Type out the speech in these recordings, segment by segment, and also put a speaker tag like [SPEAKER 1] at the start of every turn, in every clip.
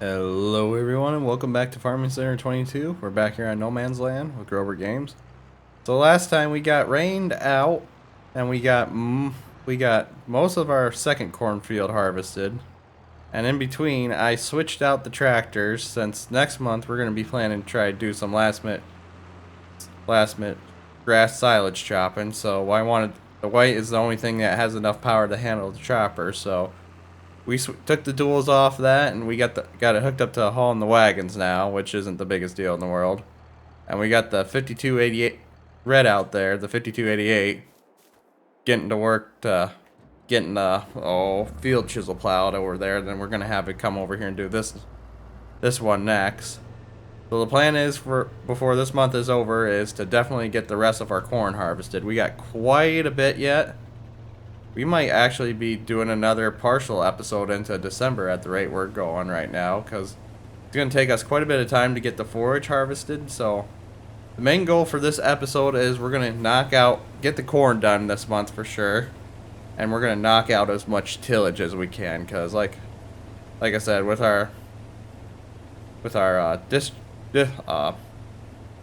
[SPEAKER 1] Hello everyone and welcome back to Farming Center 22. We're back here on No Man's Land with Grober Games. So last time we got rained out and we got most of our second cornfield harvested. And in between I switched out the tractors since next month we're going to be planning to try to do some last minute grass silage chopping. So the white is the only thing that has enough power to handle the chopper, so we took the duals off that, and we got it hooked up to hauling the wagons now, which isn't the biggest deal in the world. And we got the 5288 red out there, the 5288, getting to work to getting the field chisel plowed over there. Then we're gonna have it come over here and do this one next. So the plan is for before this month is over is to definitely get the rest of our corn harvested. We got quite a bit yet. We might actually be doing another partial episode into December at the rate we're going right now, because it's going to take us quite a bit of time to get the forage harvested. So the main goal for this episode is we're going to get the corn done this month for sure, and we're going to knock out as much tillage as we can, because like I said, with our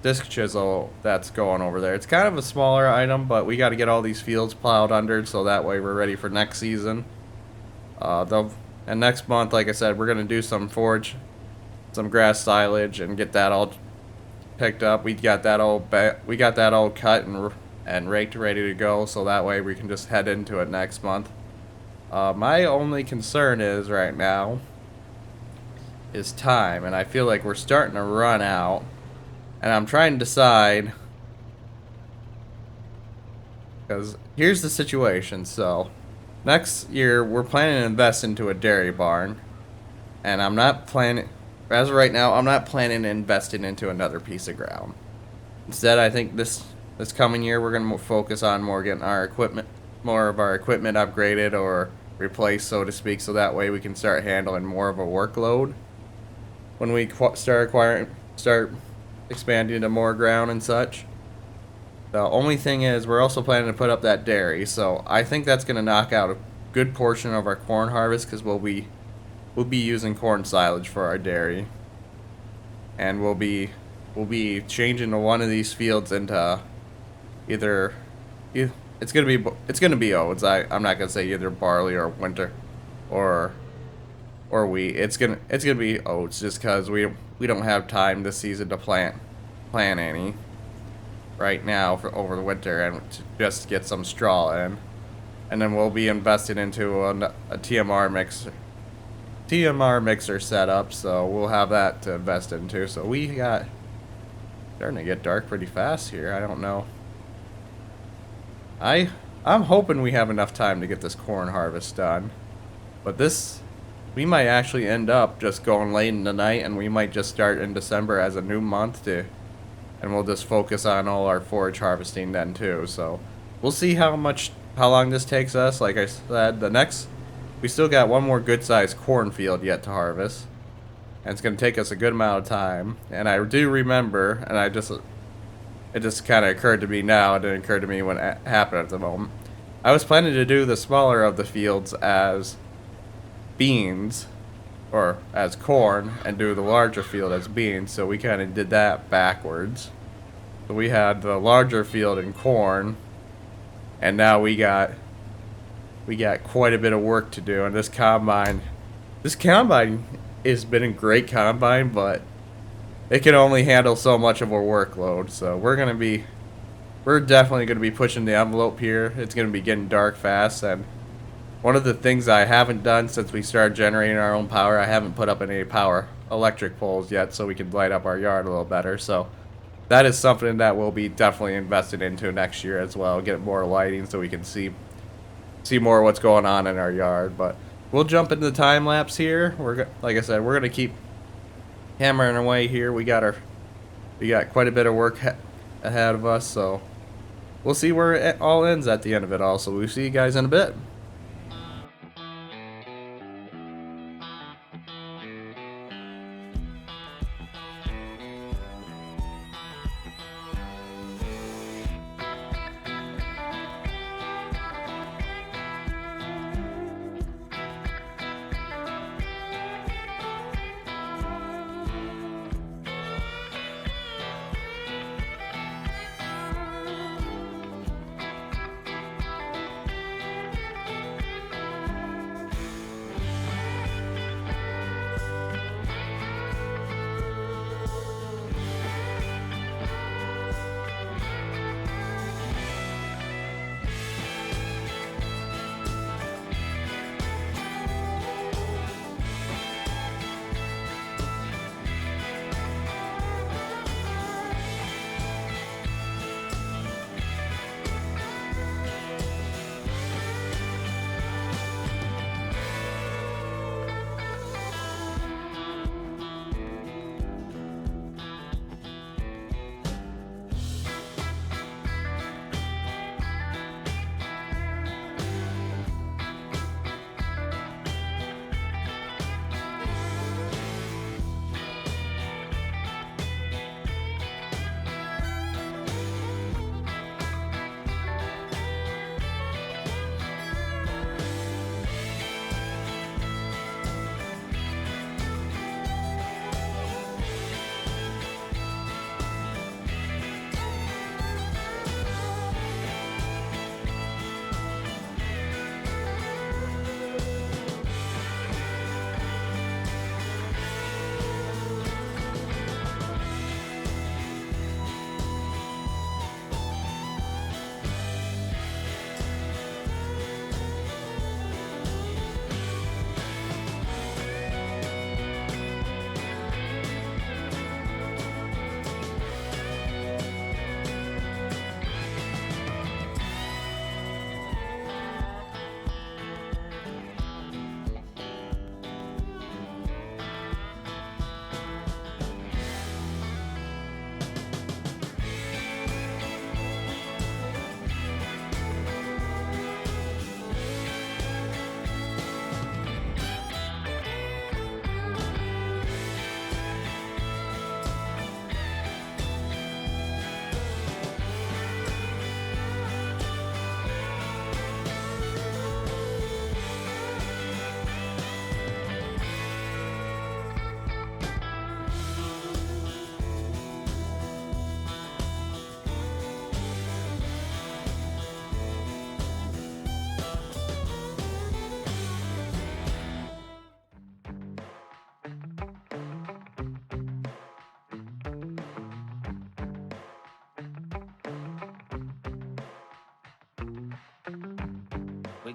[SPEAKER 1] disc chisel that's going over there, it's kind of a smaller item, but we got to get all these fields plowed under so that way we're ready for next season. And next month, like I said, we're gonna do some grass silage and get that all picked up. We got that all cut and raked, ready to go, so that way we can just head into it next month. My only concern is right now is time, and I feel like we're starting to run out. And I'm trying to decide, because here's the situation. So next year we're planning to invest into a dairy barn, and as of right now, I'm not planning to invest into another piece of ground. Instead, I think this coming year we're going to focus on getting more of our equipment upgraded or replaced, so to speak, so that way we can start handling more of a workload when we start expanding into more ground and such. The only thing is we're also planning to put up that dairy, so I think that's going to knock out a good portion of our corn harvest, because we'll be using corn silage for our dairy, and we'll be changing one of these fields into it's gonna be oats. I'm not gonna say either barley or winter or wheat. It's gonna be oats, just because we don't have time this season to plant any right now for over the winter, and to just get some straw in. And then we'll be investing into a TMR mixer setup, so we'll have that to invest into. So starting to get dark pretty fast here. I don't know. I'm hoping we have enough time to get this corn harvest done, but we might actually end up just going late in the night, and we might just start in December as a new month and we'll just focus on all our forage harvesting then too. So we'll see how long this takes us. Like I said, we still got one more good sized cornfield yet to harvest, and it's going to take us a good amount of time. And I do remember, and it just kind of occurred to me now. It didn't occur to me when it happened at the moment. I was planning to do the smaller of the fields as beans or as corn, and do the larger field as beans, so we kind of did that backwards. So we had the larger field in corn, and now we got quite a bit of work to do. And this combine has been a great combine, but it can only handle so much of a workload. So we're definitely gonna be pushing the envelope here. It's gonna be getting dark fast, and one of the things I haven't done since we started generating our own power, I haven't put up any electric poles yet, so we can light up our yard a little better. So that is something that we'll be definitely invested into next year as well. Get more lighting so we can see more of what's going on in our yard. But we'll jump into the time lapse here. Like I said, we're gonna keep hammering away here. We got quite a bit of work ahead of us, so we'll see where it all ends at the end of it all. So we'll see you guys in a bit.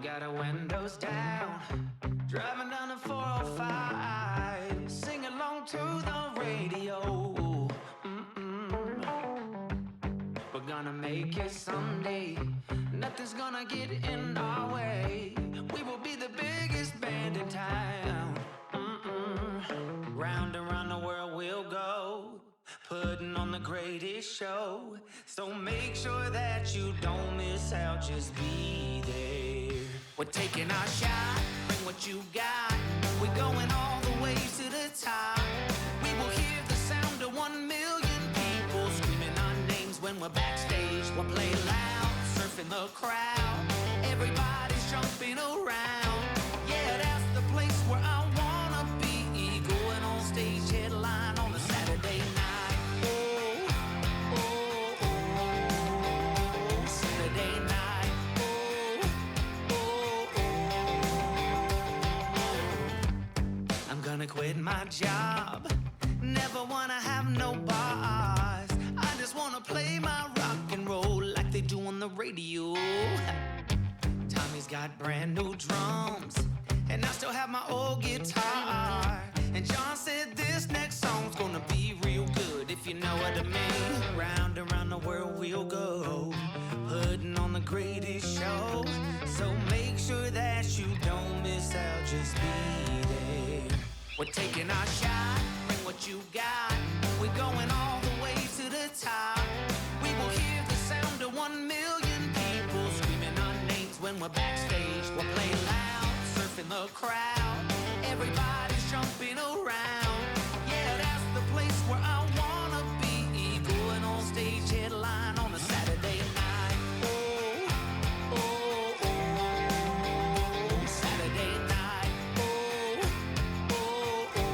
[SPEAKER 2] got our windows down, driving down the 405, sing along to the radio. We're gonna make it someday. Nothing's gonna get in our way. We will be the biggest band in town. Round and round the world we'll go, putting on the greatest show. So make sure that you don't miss out, just be there. We're taking our shot, bring what you got. We're going all the way to the top. We will hear the sound of 1 million people screaming our names when we're backstage. We'll play loud, surfing the crowd. Everybody's jumping around. Yeah, that's the place where I wanna be. Going on stage, headline on a Saturday night. Oh, oh, oh, Saturday night. Oh, oh, oh. I'm gonna quit my job. Never wanna have no boss. I just wanna play my rock and roll like they do on the radio. Tommy's got brand new drums, and I still have my old guitar. And John said this next song's gonna be real good, if you know what I mean. Round and round the world we'll go, putting on the greatest show. So make sure that you don't miss out, just be there. We're taking our shot, bring what you got. We're going all the way to the top. We will hear the sound of 1 million people screaming our names when we're backstage. We'll play loud, surfing the crowd. Everybody's jumping around. Yeah, that's the place where I wanna be. Going on stage, headline on a Saturday night. Oh, oh, oh, Saturday night. Oh, oh, oh.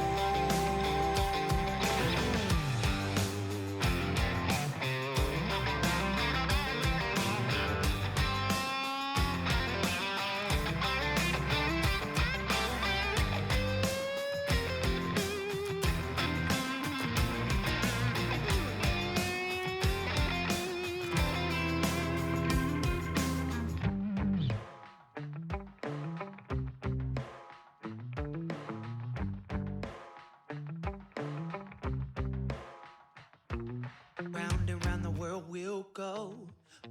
[SPEAKER 2] Round and round the world we'll go,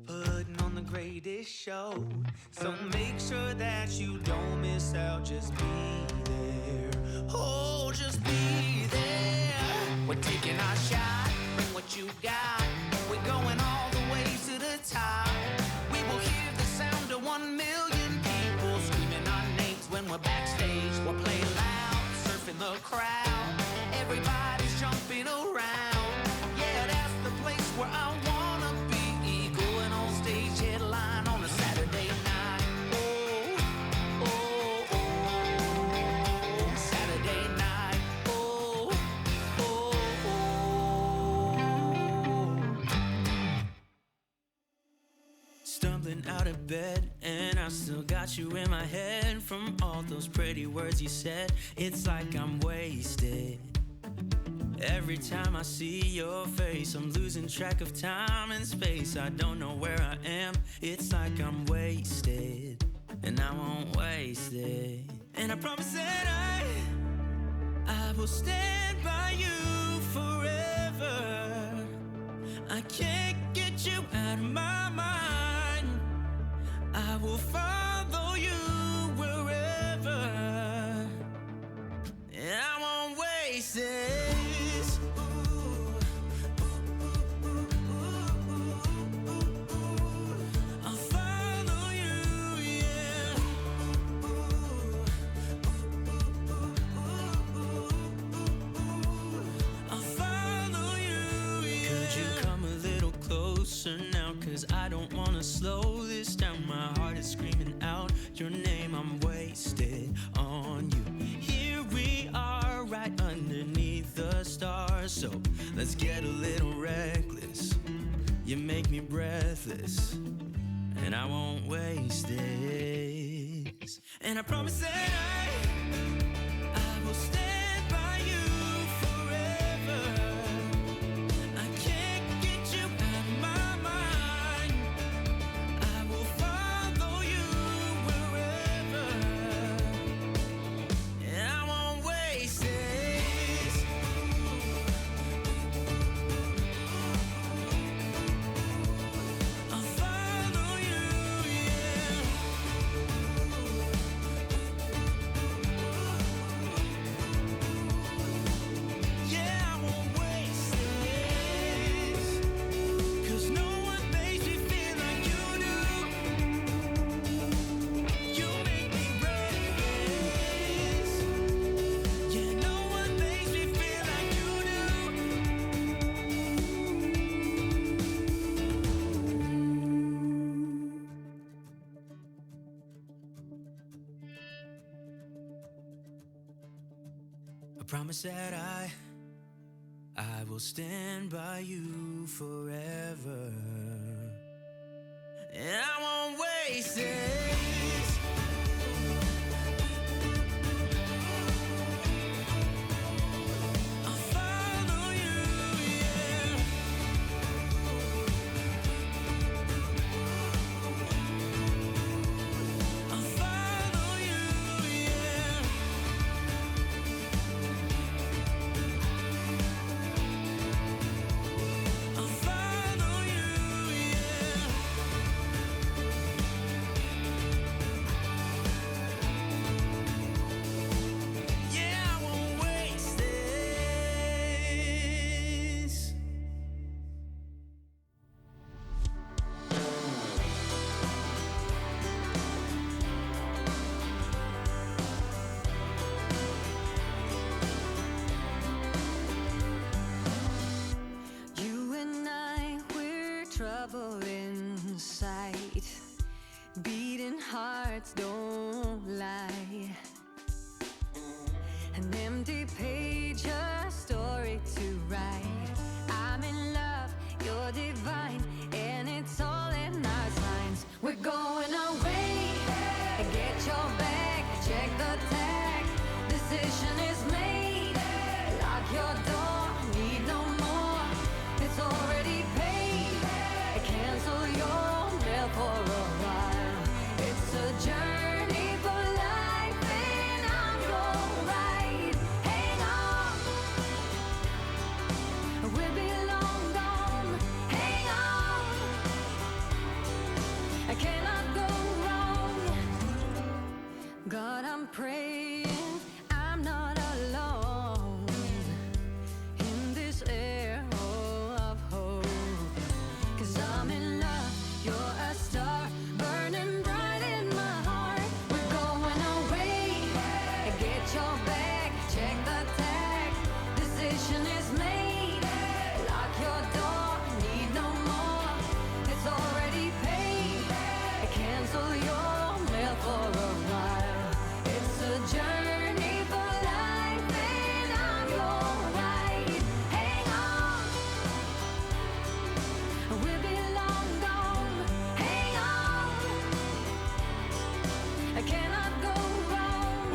[SPEAKER 2] putting on the greatest show. So make sure that you don't miss out, just be there. Oh, just be there. We're taking our shot, bring what you got. We're going all the way to the top. We will hear the sound of 1 million people screaming our names when we're backstage. We'll play loud, surfing the crowd. Everybody's jumping around. Yeah, that's the place where I wanna be. Going on stage, headline on a Saturday night. Oh, oh, oh, Saturday night. Oh, oh, oh. Stumbling out of bed, and I still got you in my head. From all those pretty words you said, it's like I'm wasted. Every time I see your face, I'm losing track of time and space. I don't know where I am, it's like I'm wasted. And I won't waste it. And I promise that I will stand by you forever. I can't get you out of my mind. I will follow you wherever. And I won't waste it. Now, cause I don't wanna slow this down. My heart is screaming out your name. I'm wasted on you. Here we are, right underneath the stars. So let's get a little reckless. You make me breathless, and I won't waste this. And I promise that I will stand by you forever. Wherever I promise that I will stand by you forever. And I won't waste this. I'll follow you, yeah. I'll follow you, yeah. I'll follow you, yeah. Yeah, I won't waste this. You and I, we're trouble inside. Beating hearts don't lie. An empty page, a story to write. I'm in love, you're divine, and it's all in our signs. We're going away. Get your bag, check the tag. Decision is made. Lock your door, need no more. It's already paid. Cancel your mail for a while. It's a journey for life, and I'm your ride. Hang on, we'll be long gone. Hang on, I cannot go wrong. God, I'm praying I'm not alone in this air of hope. 'Cause I'm in love, you're a star burning bright in my heart. We're going away. Get your bag, check the tag. Decision is made. Lock your door, need no more. It's already paid. Cancel your mail for a while. It's a journey for life, and I'm your ride. Hang on, we'll be long gone. Hang on, I cannot go wrong.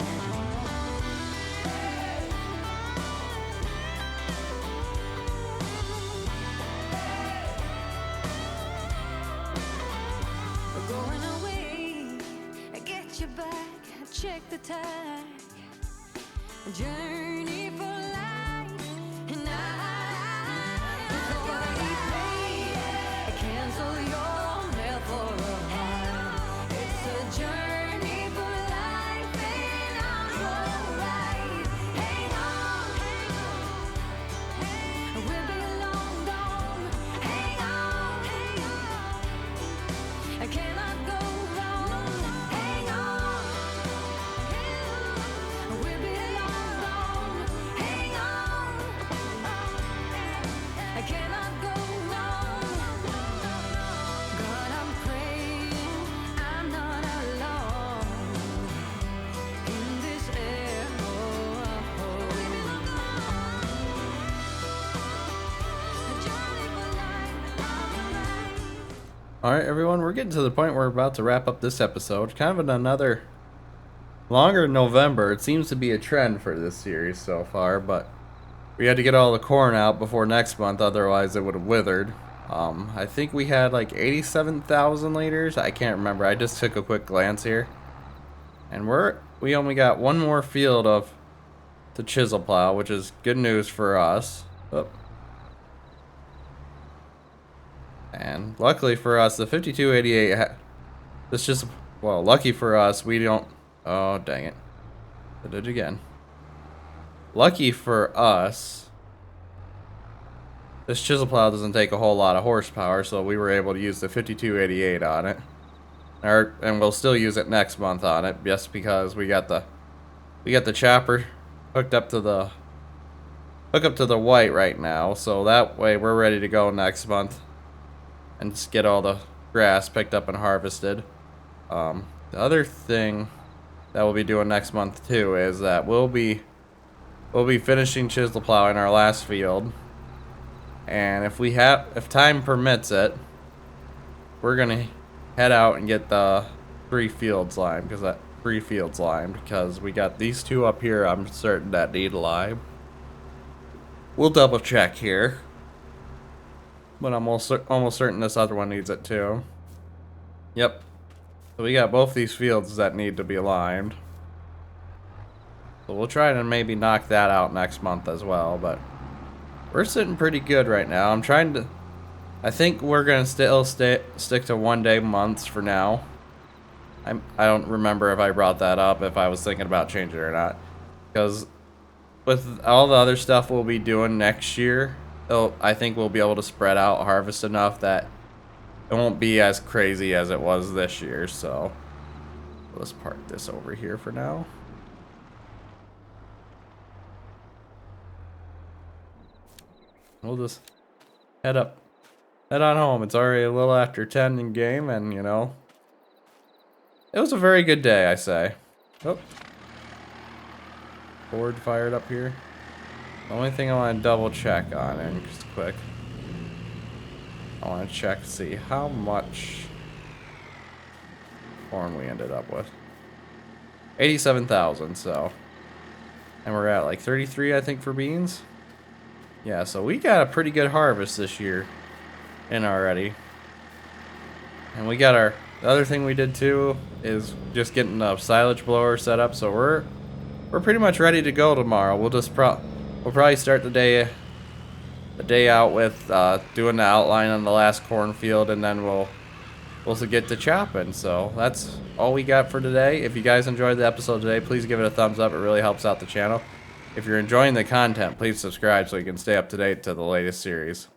[SPEAKER 2] We're going away. Get your back, check the tag. Journey for life, and it's already paid. Cancel your mail for a while. It's a journey for life, and I'm your ride. Hang on, we'll be long gone. Hang on, I cannot go wrong. Hang on, we'll be long gone. Hang on, I cannot go wrong. God, I'm praying I'm not alone in this air of hope. A journey for life, alright.
[SPEAKER 1] Alright, everyone, we're getting to the point where we're about to wrap up this episode. Kind of another longer November. It seems to be a trend for this series so far, but we had to get all the corn out before next month, otherwise it would have withered. I think we had like 87,000 liters. I can't remember. I just took a quick glance here. And we only got one more field of the chisel plow, which is good news for us. Oh. And luckily for us, the 5288, this just, well, lucky for us, we don't, oh, dang it. I did it again. Lucky for us, this chisel plow doesn't take a whole lot of horsepower, so we were able to use the 5288 on it. And we'll still use it next month on it, just because we got the chopper hooked up to the white right now, so that way we're ready to go next month and just get all the grass picked up and harvested. The other thing that we'll be doing next month too is that we'll be we'll be finishing chisel plowing our last field. And if time permits it, we're gonna head out and get the 3 fields limed, because we got these 2 up here I'm certain that need lime. We'll double check here, but I'm almost certain this other one needs it too. Yep. So we got both these fields that need to be limed. So we'll try to maybe knock that out next month as well, but we're sitting pretty good right now. I think we're gonna still stick to 1-day months for now. I don't remember if I brought that up, if I was thinking about changing it or not. Because with all the other stuff we'll be doing next year, I think we'll be able to spread out harvest enough that it won't be as crazy as it was this year. So let's park this over here for now. We'll just head on home. It's already a little after 10 in game, and you know, it was a very good day, I say. Oh, board fired up here. The only thing I want to double check on, and just quick, I want to check to see how much corn we ended up with. 87,000. So, and we're at like 33, I think, for beans. Yeah, so we got a pretty good harvest this year in already. And we got the other thing we did too is just getting the silage blower set up, so we're pretty much ready to go tomorrow. We'll probably start the day out with doing the outline on the last cornfield, and then we'll get to chopping. So that's all we got for today. If you guys enjoyed the episode today, please give it a thumbs up. It really helps out the channel. If you're enjoying the content, please subscribe so you can stay up to date to the latest series.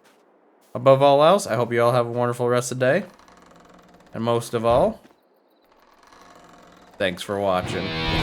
[SPEAKER 1] Above all else, I hope you all have a wonderful rest of the day. And most of all, thanks for watching.